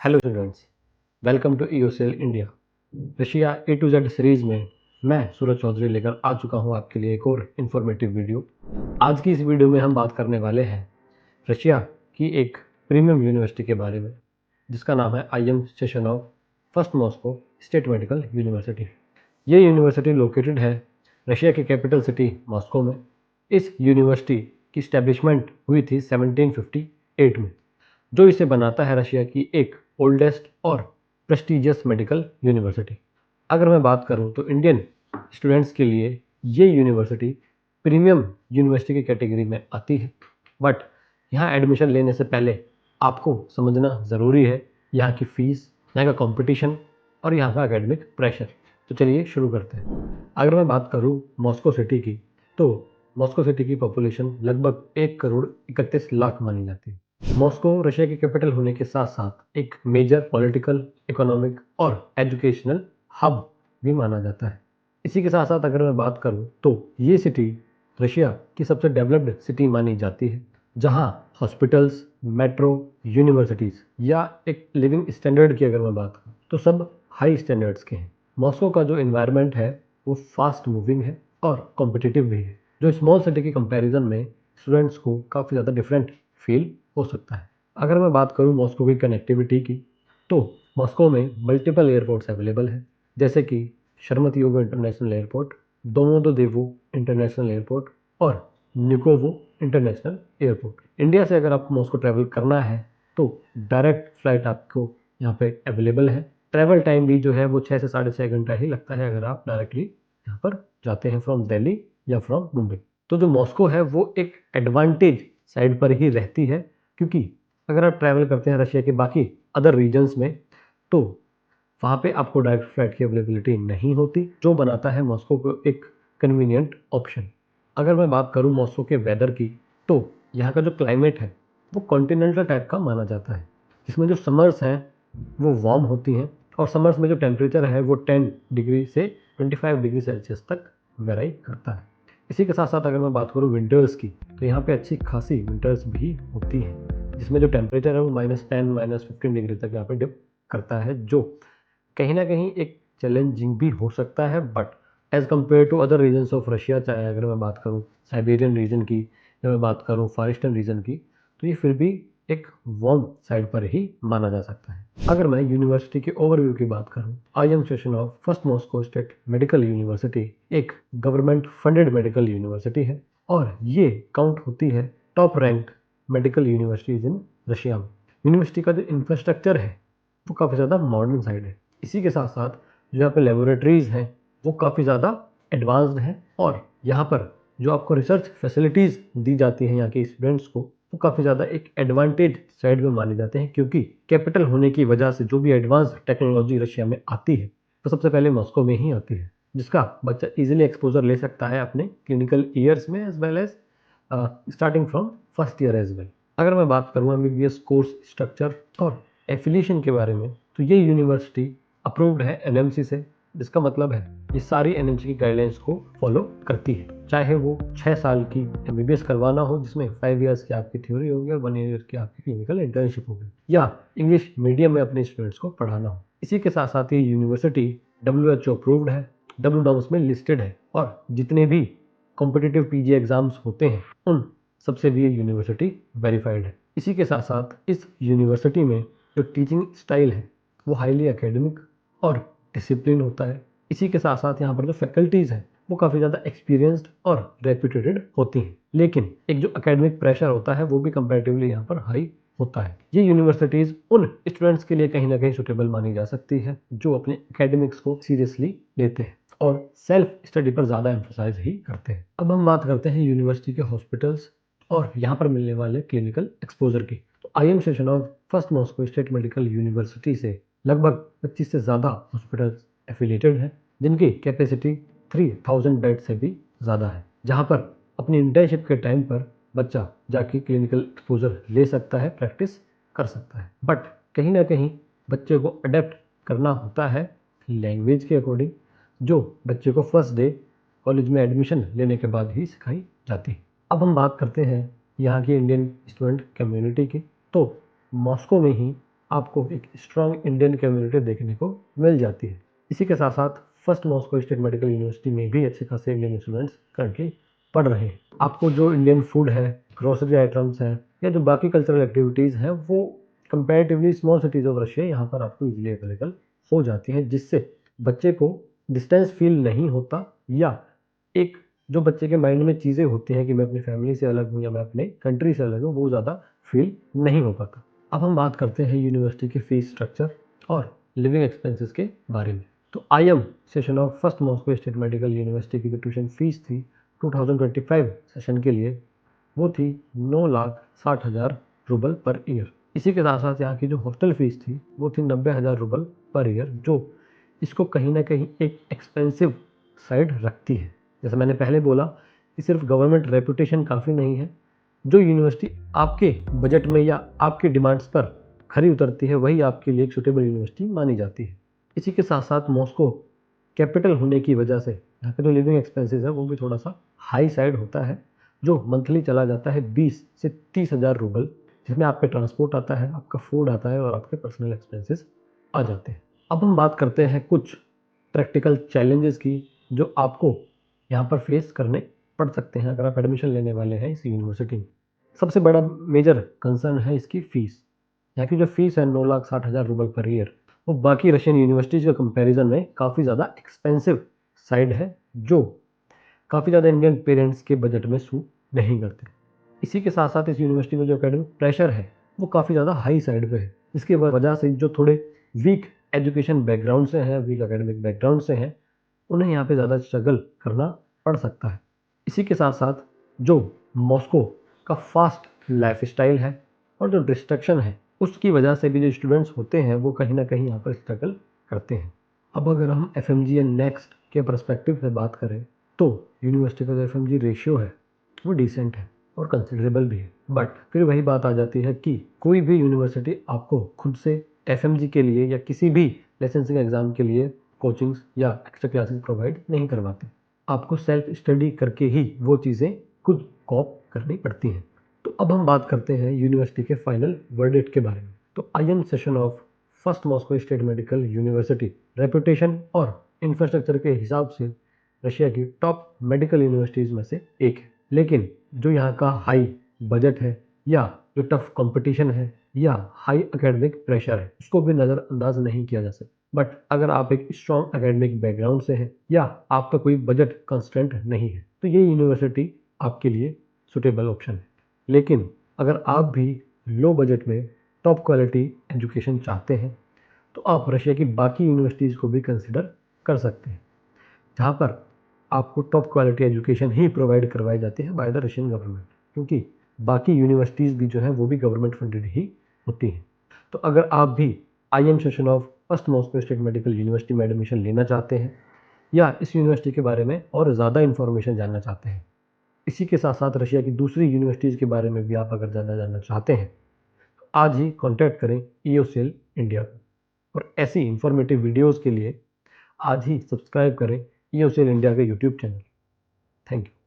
Hello students, welcome to EOCL India. Russia A to Z series में मैं सूरज चौधरी लेकर आ चुका हूं आपके लिए एक और इन्फॉर्मेटिव वीडियो। आज की इस वीडियो में हम बात करने वाले हैं रशिया की एक प्रीमियम यूनिवर्सिटी के बारे में, जिसका नाम है IM Sechenov first Moscow state medical university. ये यूनिवर्सिटी लोकेटेड है रशिया की कैपिटल सिटी मॉस्को में। इस यूनिवर्सिटी की इस्टेब्लिशमेंट हुई थी 1758 में, जो इसे बनाता है रशिया की एक ओल्डेस्ट और प्रेस्टिजियस मेडिकल यूनिवर्सिटी। अगर मैं बात करूं तो इंडियन स्टूडेंट्स के लिए ये यूनिवर्सिटी प्रीमियम यूनिवर्सिटी की कैटेगरी में आती है। बट यहाँ एडमिशन लेने से पहले आपको समझना ज़रूरी है यहाँ की फ़ीस, यहाँ का कंपटीशन और यहाँ का एकेडमिक प्रेशर। तो चलिए शुरू करते हैं। अगर मैं बात करूँ मॉस्को सिटी की, तो मॉस्को सिटी की पॉपुलेशन लगभग 1,31,00,000 मानी जाती है। मॉस्को रशिया की कैपिटल होने के साथ साथ एक मेजर पॉलिटिकल, इकोनॉमिक और एजुकेशनल हब भी माना जाता है। इसी के साथ साथ अगर मैं बात करूं तो ये सिटी रशिया की सबसे डेवलप्ड सिटी मानी जाती है, जहां हॉस्पिटल्स, मेट्रो, यूनिवर्सिटीज़ या एक लिविंग स्टैंडर्ड की अगर मैं बात करूं तो सब हाई स्टैंडर्ड्स के हैं। मॉस्को का जो इन्वायरमेंट है वो फास्ट मूविंग है और कॉम्पिटिटिव भी है, जो स्मॉल सिटी की कंपैरिजन में स्टूडेंट्स को काफ़ी ज़्यादा डिफरेंट फील हो सकता है। अगर मैं बात करूं मॉस्को की कनेक्टिविटी की, तो मॉस्को में मल्टीपल एयरपोर्ट्स अवेलेबल हैं, जैसे कि शर्मतीयोगो इंटरनेशनल एयरपोर्ट, दोमोदेडोवो इंटरनेशनल एयरपोर्ट और निकोवो इंटरनेशनल एयरपोर्ट। इंडिया से अगर आपको मॉस्को ट्रैवल करना है तो डायरेक्ट फ्लाइट आपको यहाँ पे अवेलेबल है। ट्रैवल टाइम भी जो है वो 6 से 6.5 घंटा ही लगता है अगर आप डायरेक्टली यहाँ पर जाते हैं फ्रॉम दिल्ली या फ्रॉम मुंबई। तो जो मॉस्को है वो एक एडवांटेज साइड पर ही रहती है, क्योंकि अगर आप ट्रैवल करते हैं रशिया के बाकी अदर रीजन्स में तो वहाँ पे आपको डायरेक्ट फ्लाइट की अवेलेबिलिटी नहीं होती, जो बनाता है मॉस्को को एक कन्वीनियंट ऑप्शन। अगर मैं बात करूँ मॉस्को के वेदर की, तो यहाँ का जो क्लाइमेट है वो कॉन्टिनेंटल टाइप का माना जाता है, जिसमें जो समर्स हैं वो वार्म होती हैं और समर्स में जो टेम्परेचर है वो 10 डिग्री से 25 डिग्री सेल्सियस तक वेराई करता है। इसी के साथ साथ अगर मैं बात करूँ विंटर्स की, तो यहाँ पे अच्छी खासी विंटर्स भी होती हैं, जिसमें जो टेम्परेचर है वो -10 -15 डिग्री तक यहाँ पे डिप करता है, जो कहीं ना कहीं एक चैलेंजिंग भी हो सकता है। But as compare to other regions of Russia, चाहे अगर मैं बात करूँ साइबेरियन रीजन की या मैं बात करूँ फॉर ईस्टर्न रीजन की, तो ये फिर भी एक वार्म साइड पर ही माना जा सकता है। अगर मैं यूनिवर्सिटी के ओवरव्यू की बात करूँ, IM Sechenov first Moscow state medical university एक गवर्नमेंट फंडेड मेडिकल यूनिवर्सिटी है और ये काउंट होती है top rank medical universities in Russia में। यूनिवर्सिटी का जो इंफ्रास्ट्रक्चर है वो काफ़ी ज़्यादा मॉडर्न साइड है। इसी के साथ साथ जो यहाँ पे लेबोरेटरीज़ हैं वो काफ़ी ज़्यादा एडवांस्ड हैं और यहाँ पर जो आपको रिसर्च फैसिलिटीज़ दी जाती हैं यहाँ के स्टूडेंट्स को, वो काफ़ी ज़्यादा एक एडवांटेज साइड में माने जाते हैं, क्योंकि कैपिटल होने की वजह से जो भी एडवांस टेक्नोलॉजी रशिया में आती है तो सबसे पहले मॉस्को में ही आती है, जिसका बच्चा इजीली एक्सपोजर ले सकता है अपने क्लिनिकल ईयर्स में as well as starting from first year as well. अगर मैं बात करूँ MBBS कोर्स स्ट्रक्चर और एफिलिएशन के बारे में, तो ये यूनिवर्सिटी अप्रूव्ड है NMC से, जिसका मतलब है ये सारी NMC की गाइडलाइंस को फॉलो करती है। चाहे वो 6 साल की MBBS करवाना हो, जिसमें 5 ईयर्स की आपकी थ्योरी होगी और 1 ईयर की आपकी क्लिनिकल इंटर्नशिप होगी, या इंग्लिश मीडियम में अपने स्टूडेंट्स को पढ़ाना हो। इसी के साथ साथ ये यूनिवर्सिटी WHO अप्रूव्ड है, WDOMS में लिस्टेड है और जितने भी कॉम्पिटिटिव PG एग्जाम्स होते हैं उन सबसे भी ये यूनिवर्सिटी वेरीफाइड है। इसी के साथ साथ इस यूनिवर्सिटी में जो टीचिंग स्टाइल है वो हाईली एकेडमिक और डिसिप्लिन होता है। इसी के साथ साथ यहाँ पर जो फैकल्टीज़ हैं वो काफ़ी ज़्यादा एक्सपीरियंस्ड और रेप्यूटेड होती हैं, लेकिन एक जो एकेडमिक प्रेशर होता है वो भी कंपैरेटिवली यहाँ पर हाई होता है। ये यूनिवर्सिटीज़ उन स्टूडेंट्स के लिए कहीं ना कहीं सुटेबल मानी जा सकती है जो अपने एकेडमिक्स को सीरियसली लेते हैं और सेल्फ स्टडी पर ज़्यादा एम्फोसाइज ही करते हैं। अब हम बात करते हैं यूनिवर्सिटी के हॉस्पिटल्स और यहाँ पर मिलने वाले क्लिनिकल एक्सपोजर की। तो IM Sechenov first Moscow state medical university से लगभग 25 से ज़्यादा हॉस्पिटल्स एफिलिएटेड हैं, जिनकी कैपेसिटी 3000 बेड से भी ज़्यादा है, जहाँ पर अपनी इंटर्नशिप के टाइम पर बच्चा जाके क्लिनिकल एक्सपोजर ले सकता है, प्रैक्टिस कर सकता है। बट कहीं ना कहीं बच्चे को अडेप्ट करना होता है लैंग्वेज के अकॉर्डिंग, जो बच्चे को फर्स्ट डे कॉलेज में एडमिशन लेने के बाद ही सिखाई जाती है। अब हम बात करते हैं यहाँ की इंडियन स्टूडेंट कम्युनिटी की। तो मॉस्को में ही आपको एक स्ट्रॉन्ग इंडियन कम्युनिटी देखने को मिल जाती है। इसी के साथ साथ first Moscow state medical university में भी अच्छे खासे इंडियन स्टूडेंट्स करंटली पढ़ रहे हैं। आपको जो इंडियन फूड है, ग्रोसरी आइटम्स हैं या जो बाकी कल्चरल एक्टिविटीज़ हैं वो comparatively small cities of Russia यहाँ पर आपको इजीली अवेलेबल हो जाती हैं, जिससे बच्चे को डिस्टेंस फील नहीं होता या एक जो बच्चे के माइंड में चीज़ें होती हैं कि मैं अपनी फैमिली से अलग हूँ या मैं अपने कंट्री से अलग हूँ, वो ज़्यादा फील नहीं हो पाता। अब हम बात करते हैं यूनिवर्सिटी के फीस स्ट्रक्चर और लिविंग एक्सपेंसेस के बारे में। तो IM session of first Moscow state medical university की जो ट्यूशन फीस थी 2025 सेशन के लिए वो थी 9,60,000 रूबल पर ईयर। इसी के साथ साथ यहाँ की जो हॉस्टल फीस थी वो थी 90,000 रूबल पर ईयर, जो इसको कहीं ना कहीं एक एक्सपेंसिव साइड रखती है। जैसे मैंने पहले बोला कि सिर्फ गवर्नमेंट रेपुटेशन काफ़ी नहीं है, जो यूनिवर्सिटी आपके बजट में या आपके डिमांड्स पर खरी उतरती है वही आपके लिए एक सुटेबल यूनिवर्सिटी मानी जाती है। इसी के साथ साथ मॉस्को कैपिटल होने की वजह से यहाँ पे जो लिविंग एक्सपेंसेस है वो भी थोड़ा सा हाई साइड होता है, जो मंथली चला जाता है 20 से 30,000 रूबल, जिसमें आपका ट्रांसपोर्ट आता है, आपका फूड आता है और आपके पर्सनल एक्सपेंसेस आ जाते हैं। अब हम बात करते हैं कुछ प्रैक्टिकल चैलेंजेस की जो आपको यहाँ पर फेस करने पड़ सकते हैं अगर आप एडमिशन लेने वाले हैं इस यूनिवर्सिटी में। सबसे बड़ा मेजर कंसर्न है इसकी फ़ीस। यहाँ की जो फ़ीस है 9,60,000 रूबल पर ईयर, वो बाकी रशियन यूनिवर्सिटीज़ के कंपैरिजन में काफ़ी ज़्यादा एक्सपेंसिव साइड है, जो काफ़ी ज़्यादा इंडियन पेरेंट्स के बजट में सूट नहीं करते। इसी के साथ साथ इस यूनिवर्सिटी में जो एकेडमिक प्रेशर है वो काफ़ी ज़्यादा हाई साइड पे है, जिसकी वजह से जो थोड़े वीक एजुकेशन बैकग्राउंड से हैं, वीक एकेडमिक बैकग्राउंड से हैं, उन्हें यहाँ पे ज़्यादा स्ट्रगल करना पड़ सकता है। इसी के साथ साथ जो मॉस्को का फास्ट लाइफस्टाइल है और जो डिस्ट्रक्शन है उसकी वजह से भी जो स्टूडेंट्स होते हैं वो कहीं ना कहीं यहाँ पर स्ट्रगल करते हैं। अब अगर हम FMG एंड नेक्स्ट के परस्पेक्टिव से बात करें तो यूनिवर्सिटी का जो FMG रेशियो है वो डिसेंट है और कंसिडरेबल भी है। बट फिर वही बात आ जाती है कि कोई भी यूनिवर्सिटी आपको खुद से FMG के लिए या किसी भी लाइसेंसिंग एग्ज़ाम के लिए कोचिंग्स या एक्स्ट्रा क्लासेस प्रोवाइड नहीं करवाते। आपको सेल्फ स्टडी करके ही वो चीज़ें खुद कॉप करनी पड़ती हैं। तो अब हम बात करते हैं यूनिवर्सिटी के फाइनल वर्डिक्ट के बारे में। तो IM session of first Moscow state medical university reputation और इंफ्रास्ट्रक्चर के हिसाब से रशिया की टॉप मेडिकल यूनिवर्सिटीज़ में से एक है। लेकिन जो यहाँ का हाई बजट है या जो टफ कंपटीशन है या हाई एकेडमिक प्रेशर है उसको भी नज़रअंदाज नहीं किया जा सकता। बट अगर आप एक स्ट्रॉन्ग एकेडमिक बैकग्राउंड से हैं या आपका कोई बजट कंस्ट्रेंट नहीं है तो ये यूनिवर्सिटी आपके लिए सुटेबल ऑप्शन है। लेकिन अगर आप भी लो बजट में टॉप क्वालिटी एजुकेशन चाहते हैं तो आप रशिया की बाकी यूनिवर्सिटीज़ को भी कंसिडर कर सकते हैं, जहाँ पर आपको टॉप क्वालिटी एजुकेशन ही प्रोवाइड करवाई जाती है बाय द रशियन गवर्नमेंट, क्योंकि बाकी यूनिवर्सिटीज़ भी जो हैं वो भी गवर्नमेंट फंडेड ही होती हैं। तो अगर आप भी IM session of first Moscow state medical university में एडमिशन लेना चाहते हैं या इस यूनिवर्सिटी के बारे में और ज़्यादा इन्फॉर्मेशन जानना चाहते हैं, इसी के साथ साथ रशिया की दूसरी यूनिवर्सिटीज़ के बारे में भी आप अगर ज़्यादा जानना चाहते हैं तो आज ही कॉन्टैक्ट करें EOCL इंडिया को, और ऐसी इंफॉर्मेटिव वीडियोज़ के लिए आज ही सब्सक्राइब करें EOCL इंडिया के यूट्यूब चैनल। Thank you.